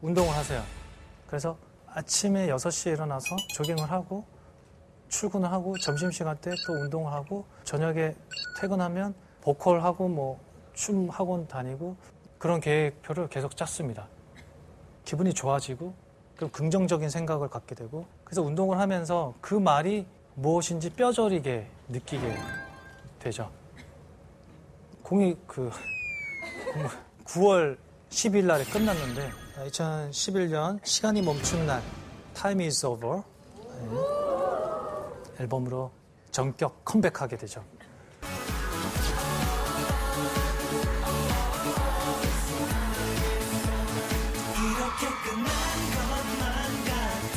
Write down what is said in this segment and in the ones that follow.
운동을 하세요. 그래서 아침에 6시에 일어나서 조깅을 하고 출근을 하고 점심시간 때 또 운동을 하고 저녁에 퇴근하면 보컬하고 뭐 춤 학원 다니고 그런 계획표를 계속 짰습니다. 기분이 좋아지고 그럼 긍정적인 생각을 갖게 되고 그래서 운동을 하면서 그 말이 무엇인지 뼈저리게 느끼게 되죠. 공이 9월 10일 날에 끝났는데 2011년 시간이 멈춘 날 Time is over 앨범으로 전격 컴백하게 되죠. 이렇게 끝난 것만 같아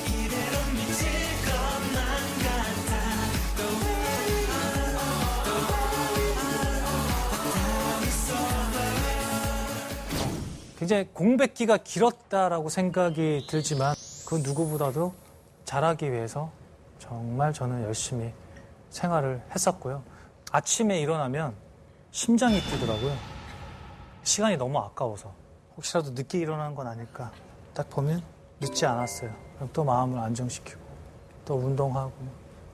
이대로 미칠 것만 같아 굉장히 공백기가 길었다라고 생각이 들지만 그 누구보다도 잘하기 위해서 정말 저는 열심히 생활을 했었고요. 아침에 일어나면 심장이 뛰더라고요. 시간이 너무 아까워서 혹시라도 늦게 일어나는 건 아닐까. 딱 보면 늦지 않았어요. 그럼 또 마음을 안정시키고 또 운동하고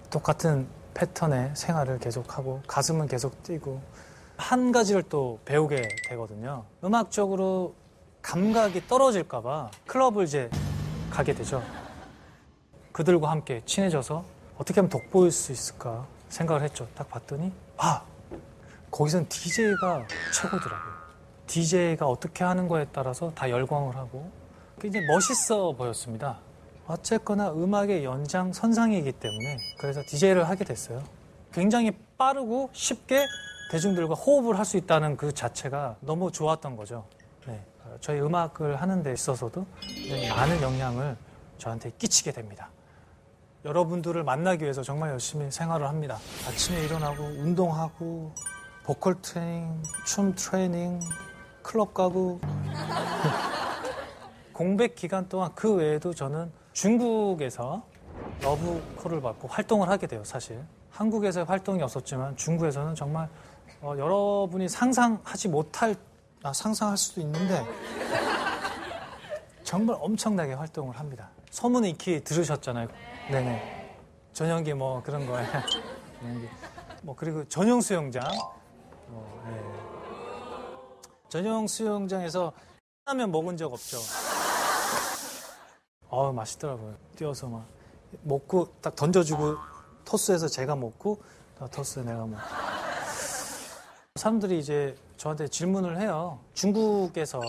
똑같은 패턴의 생활을 계속하고 가슴은 계속 뛰고 한 가지를 또 배우게 되거든요. 음악적으로 감각이 떨어질까 봐 클럽을 이제 가게 되죠. 그들과 함께 친해져서 어떻게 하면 돋보일 수 있을까 생각을 했죠. 딱 봤더니 거기서는 DJ가 최고더라고요. DJ가 어떻게 하는 거에 따라서 다 열광을 하고 굉장히 멋있어 보였습니다. 어쨌거나 음악의 연장선상이기 때문에 그래서 DJ를 하게 됐어요. 굉장히 빠르고 쉽게 대중들과 호흡을 할 수 있다는 그 자체가 너무 좋았던 거죠. 네. 저희 음악을 하는 데 있어서도 많은 영향을 저한테 끼치게 됩니다. 여러분들을 만나기 위해서 정말 열심히 생활을 합니다. 아침에 일어나고 운동하고 보컬 트레이닝, 춤 트레이닝, 클럽 가고 공백 기간 동안 그 외에도 저는 중국에서 러브콜을 받고 활동을 하게 돼요. 사실 한국에서의 활동이 없었지만 중국에서는 정말 여러분이 상상하지 못할 상상할 수도 있는데 정말 엄청나게 활동을 합니다. 소문 익히 들으셨잖아요. 네네. 전용기 뭐 그런 거에 뭐 그리고 전용 수영장. 네. 전용 수영장에서 라면 먹은 적 없죠. 맛있더라고요. 뛰어서 막 먹고 딱 던져주고 토스해서 제가 먹고 토스 내가 먹고. 사람들이 이제 저한테 질문을 해요. 중국에서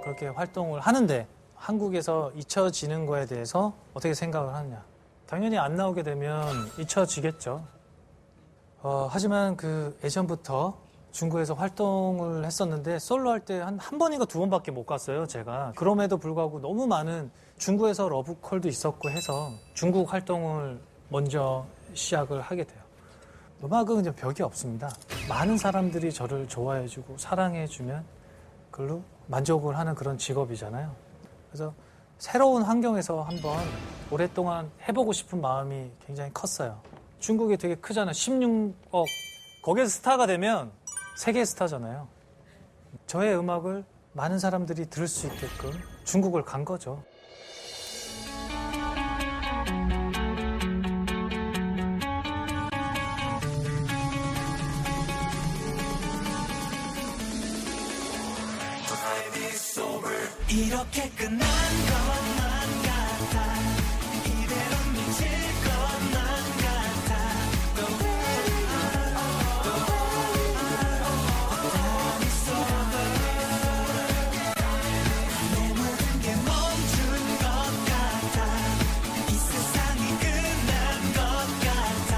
그렇게 활동을 하는데 한국에서 잊혀지는 거에 대해서 어떻게 생각을 하느냐. 당연히 안 나오게 되면 잊혀지겠죠. 하지만 그 예전부터 중국에서 활동을 했었는데 솔로 할 때 한 번인가 2번밖에 못 갔어요, 제가. 그럼에도 불구하고 너무 많은 중국에서 러브콜도 있었고 해서 중국 활동을 먼저 시작을 하게 돼요. 음악은 이제 벽이 없습니다. 많은 사람들이 저를 좋아해주고 사랑해주면 그걸로 만족을 하는 그런 직업이잖아요. 그래서 새로운 환경에서 한번 오랫동안 해보고 싶은 마음이 굉장히 컸어요. 중국이 되게 크잖아요. 16억. 거기에서 스타가 되면 세계 스타잖아요. 저의 음악을 많은 사람들이 들을 수 있게끔 중국을 간 거죠. 이렇게 끝난 것만 같아 이대로 미칠 것만 같아 내 모든 게 멈춘 것 같아 이 세상이 끝난 것 같아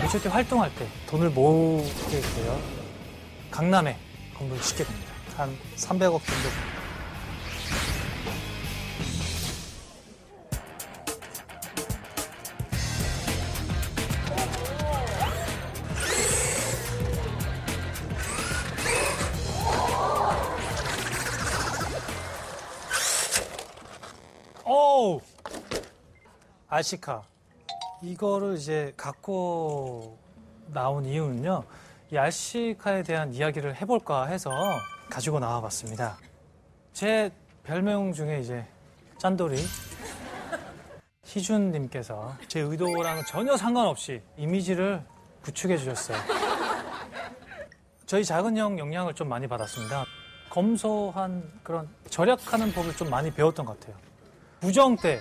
H.O.T 활동할 때 돈을 모으게 돼요. 강남에 건물을 짓게 됩니다. 한 300억 정도. RC카. 이거를 이제 갖고 나온 이유는요. 이 RC카에 대한 이야기를 해볼까 해서 가지고 나와봤습니다. 제 별명 중에 이제 짠돌이 희준님께서 제 의도랑은 전혀 상관없이 이미지를 구축해 주셨어요. 저희 작은 형 영향을 좀 많이 받았습니다. 검소한 그런 절약하는 법을 좀 많이 배웠던 것 같아요. 부정 때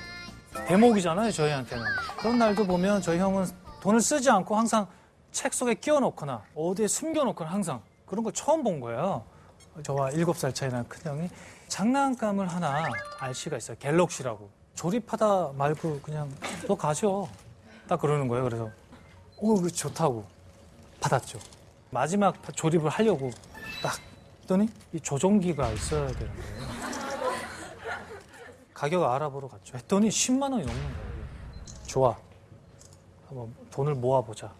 대목이잖아요, 저희한테는. 그런 날도 보면 저희 형은 돈을 쓰지 않고 항상 책 속에 끼워놓거나 어디에 숨겨놓거나 항상 그런 걸 처음 본 거예요. 저와 7살 차이 나는 큰형이 장난감을 하나 RC가 있어요. 갤럭시라고. 조립하다 말고 그냥 너 가져. 딱 그러는 거예요. 그래서 그거 좋다고 받았죠. 마지막 조립을 하려고 딱 했더니 이 조종기가 있어야 되는 거예요. 가격 알아보러 갔죠. 했더니 10만 원이 넘는 거예요. 좋아. 한번 돈을 모아보자.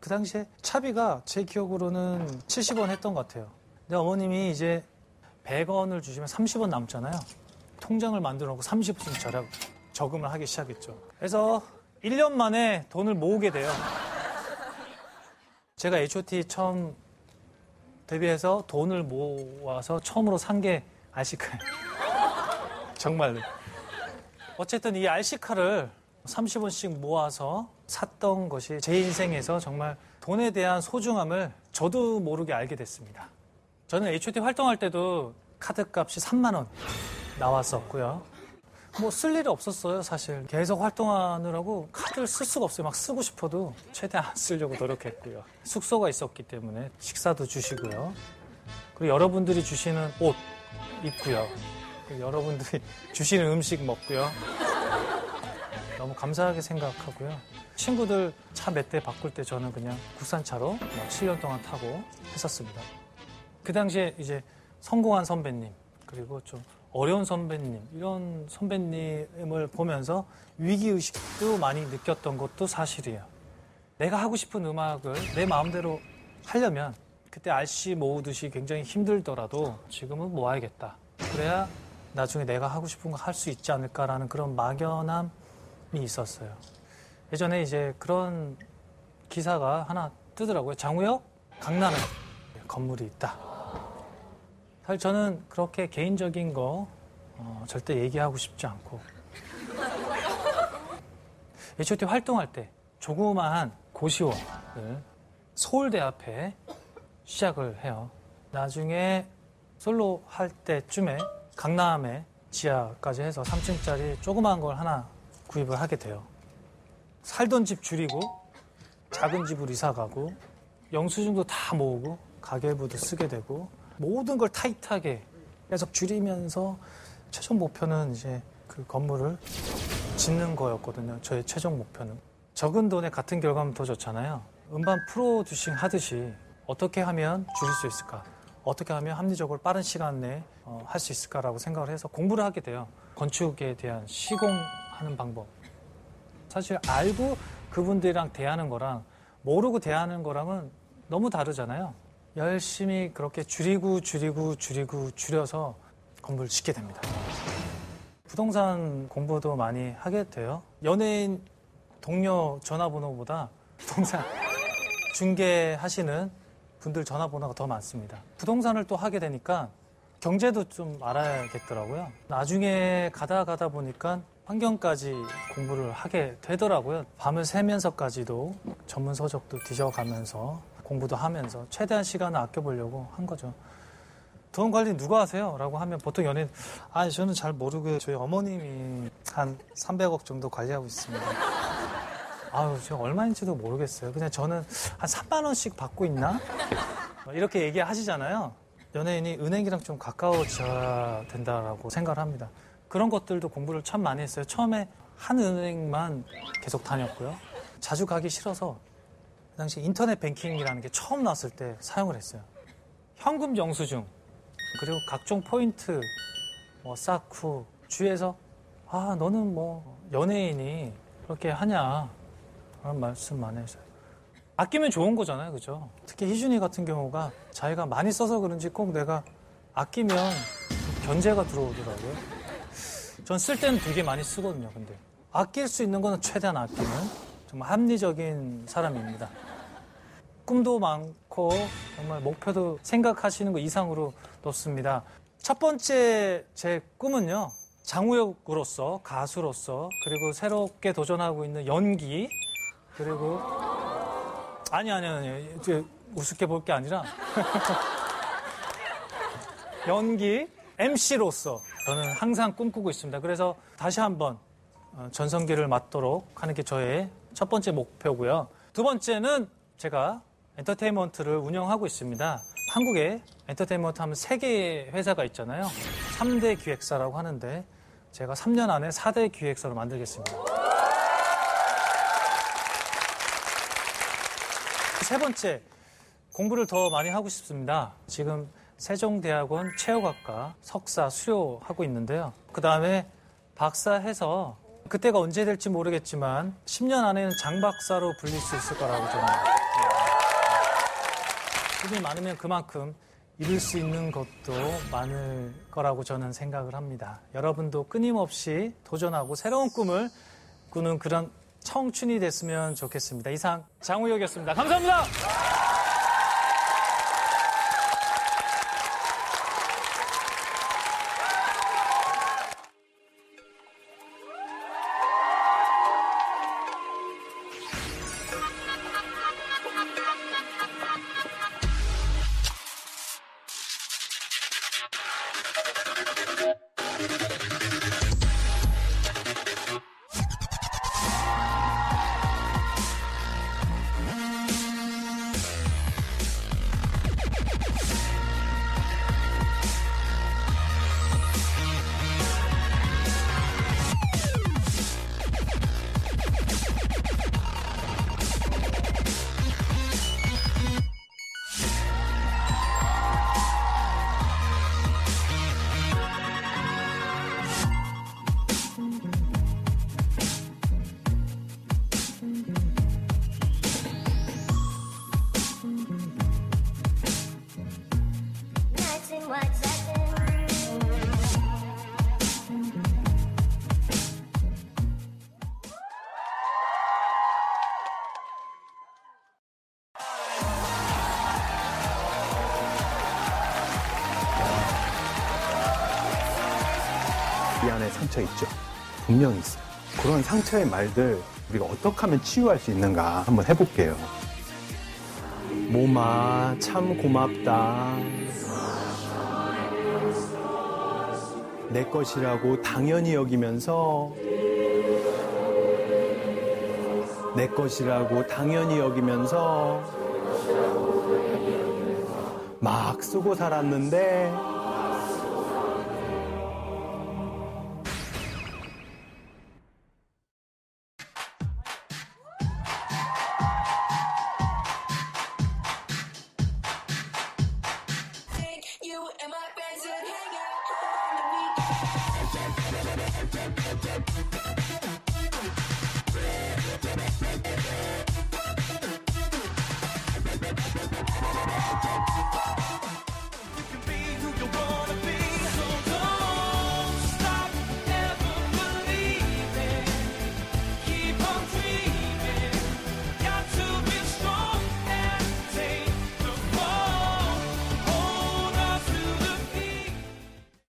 그 당시에 차비가 제 기억으로는 70원 했던 것 같아요. 근데 어머님이 이제 100원을 주시면 30원 남잖아요. 통장을 만들어 놓고 30원씩 저금을 하기 시작했죠. 그래서 1년 만에 돈을 모으게 돼요. 제가 H.O.T 처음 데뷔해서 돈을 모아서 처음으로 산 게 RC카예요. 정말로. 어쨌든 이 RC카를 30원씩 모아서 샀던 것이 제 인생에서 정말 돈에 대한 소중함을 저도 모르게 알게 됐습니다. 저는 H.O.T 활동할 때도 카드값이 3만 원 나왔었고요. 뭐 쓸 일이 없었어요, 사실. 계속 활동하느라고 카드를 쓸 수가 없어요. 막 쓰고 싶어도 최대한 안 쓰려고 노력했고요. 숙소가 있었기 때문에 식사도 주시고요. 그리고 여러분들이 주시는 옷 입고요. 그리고 여러분들이 주시는 음식 먹고요. 너무 감사하게 생각하고요. 친구들 차 몇 대 바꿀 때 저는 그냥 국산차로 7년 동안 타고 했었습니다. 그 당시에 이제 성공한 선배님, 그리고 좀 어려운 선배님, 이런 선배님을 보면서 위기의식도 많이 느꼈던 것도 사실이에요. 내가 하고 싶은 음악을 내 마음대로 하려면 그때 RC 모으듯이 굉장히 힘들더라도 지금은 모아야겠다. 그래야 나중에 내가 하고 싶은 거 할 수 있지 않을까라는 그런 막연함이 있었어요. 예전에 이제 그런 기사가 하나 뜨더라고요. 장우혁 강남에 건물이 있다. 사실 저는 그렇게 개인적인 거 절대 얘기하고 싶지 않고 H.O.T 활동할 때 조그마한 고시원을 서울대 앞에 시작을 해요. 나중에 솔로 할 때쯤에 강남에 지하까지 해서 3층짜리 조그마한 걸 하나 구입을 하게 돼요. 살던 집 줄이고 작은 집으로 이사 가고 영수증도 다 모으고 가계부도 쓰게 되고 모든 걸 타이트하게 계속 줄이면서 최종 목표는 이제 그 건물을 짓는 거였거든요. 저의 최종 목표는. 적은 돈에 같은 결과면 더 좋잖아요. 음반 프로듀싱 하듯이 어떻게 하면 줄일 수 있을까? 어떻게 하면 합리적으로 빠른 시간 내에 할 수 있을까라고 생각을 해서 공부를 하게 돼요. 건축에 대한 시공하는 방법. 사실 알고 그분들이랑 대하는 거랑 모르고 대하는 거랑은 너무 다르잖아요. 열심히 그렇게 줄여서 건물을 짓게 됩니다. 부동산 공부도 많이 하게 돼요. 연예인 동료 전화번호보다 부동산 중개하시는 분들 전화번호가 더 많습니다. 부동산을 또 하게 되니까 경제도 좀 알아야겠더라고요. 나중에 가다 보니까 환경까지 공부를 하게 되더라고요. 밤을 새면서까지도 전문 서적도 뒤져가면서 공부도 하면서 최대한 시간을 아껴보려고 한 거죠. 돈 관리 누가 하세요? 라고 하면 보통 연예인, 저는 잘 모르고요. 저희 어머님이 한 300억 정도 관리하고 있습니다. 제가 얼마인지도 모르겠어요. 그냥 저는 한 3만 원씩 받고 있나? 이렇게 얘기하시잖아요. 연예인이 은행이랑 좀 가까워져야 된다라고 생각을 합니다. 그런 것들도 공부를 참 많이 했어요. 처음에 한 은행만 계속 다녔고요. 자주 가기 싫어서 그 당시 인터넷 뱅킹이라는 게 처음 나왔을 때 사용을 했어요. 현금 영수증, 그리고 각종 포인트, 쌓고 주위에서 너는 연예인이 그렇게 하냐 그런 말씀 많이 했어요. 아끼면 좋은 거잖아요, 그죠? 특히 희준이 같은 경우가 자기가 많이 써서 그런지 꼭 내가 아끼면 견제가 들어오더라고요. 전 쓸 때는 되게 많이 쓰거든요, 근데 아낄 수 있는 거는 최대한 아끼는 정말 합리적인 사람입니다. 꿈도 많고 정말 목표도 생각하시는 거 이상으로 높습니다. 첫 번째 제 꿈은요. 장우혁으로서, 가수로서, 그리고 새롭게 도전하고 있는 연기, 그리고 아니 이제 우습게 볼 게 아니라 연기, MC로서 저는 항상 꿈꾸고 있습니다. 그래서 다시 한번 전성기를 맞도록 하는 게 저의 첫 번째 목표고요. 두 번째는 제가 엔터테인먼트를 운영하고 있습니다. 한국에 엔터테인먼트 하면 3개의 회사가 있잖아요. 3대 기획사라고 하는데 제가 3년 안에 4대 기획사로 만들겠습니다. 세 번째, 공부를 더 많이 하고 싶습니다. 지금 세종대학원 체육학과 석사 수료하고 있는데요. 그 다음에 박사해서 그때가 언제 될지 모르겠지만 10년 안에는 장박사로 불릴 수 있을 거라고 저는 꿈이 많으면 그만큼 이룰 수 있는 것도 많을 거라고 저는 생각을 합니다. 여러분도 끊임없이 도전하고 새로운 꿈을 꾸는 그런 청춘이 됐으면 좋겠습니다. 이상 장우혁이었습니다. 감사합니다. 이 안에 상처 있죠. 분명히 있어요. 그런 상처의 말들 우리가 어떻게 하면 치유할 수 있는가 한번 해볼게요. 모마 참 고맙다. 내 것이라고 당연히 여기면서 내 것이라고 당연히 여기면서 막 쓰고 살았는데 You and my friends would hang out.